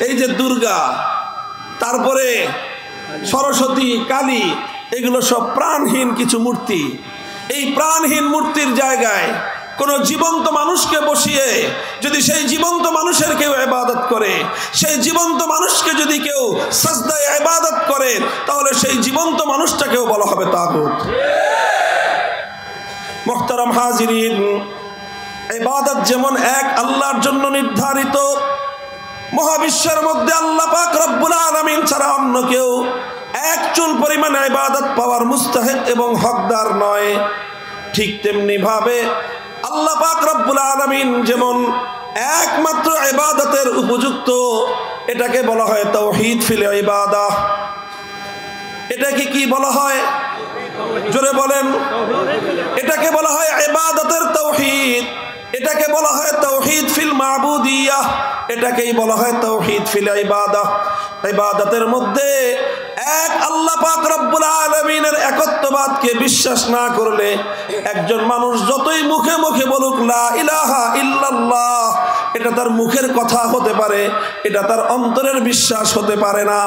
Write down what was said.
এই যে দুর্গা, তারপরে সরস্বতী, কালী, এগুলো সব প্রাণহীন কিছু মূর্তি। এই প্রাণহীন মূর্তির জায়গায় কোনো জীবন্ত মানুষকে বসিয়ে যদি সেই জীবন্ত মানুষের কেউ ইবাদত করে, সেই জীবন্ত মানুষকে যদি কেউ সাজদায় ইবাদত করে, তাহলে সেই জীবন্ত মানুষটাকেও বলা হবে তাগুত। মুহতারাম হাজিরিন, ইবাদত যেমন এক আল্লাহর জন্য নির্ধারিত, মহাবিশ্বের মধ্যে আল্লাহ পাক রব্বুল আলামিন ছাড়া অন্য কেউ এক চুল পরিমাণ ইবাদত পাওয়ার মুস্তাহিক এবং হকদার নয়। ঠিক তেমনি ভাবে আল্লাহ পাক রব্বুল আলামিন যেমন একমাত্র ইবাদতের উপযুক্ত, এটাকে বলা হয় তাওহীদ ফিল ইবাদাহ। এটাকে কি বলা হয়? জোরে বলেন। এটাকে বলা হয় ইবাদতের তাওহীদ, এটাকে বলা হয় তাওহীদ ফিল মাবুদিয়াহ, এটাকেই বলা হয় তাওহীদ ফিল ইবাদাহ। ইবাদতের মধ্যে এক আল্লাহ পাক রব্বুল আলামিনের একত্ববাদকে বিশ্বাস না করলে একজন মানুষ যতই মুখে মুখে বলুক লা ইলাহা ইল্লাল্লাহ, এটা তার মুখের কথা হতে পারে, এটা তার অন্তরের বিশ্বাস হতে পারে না।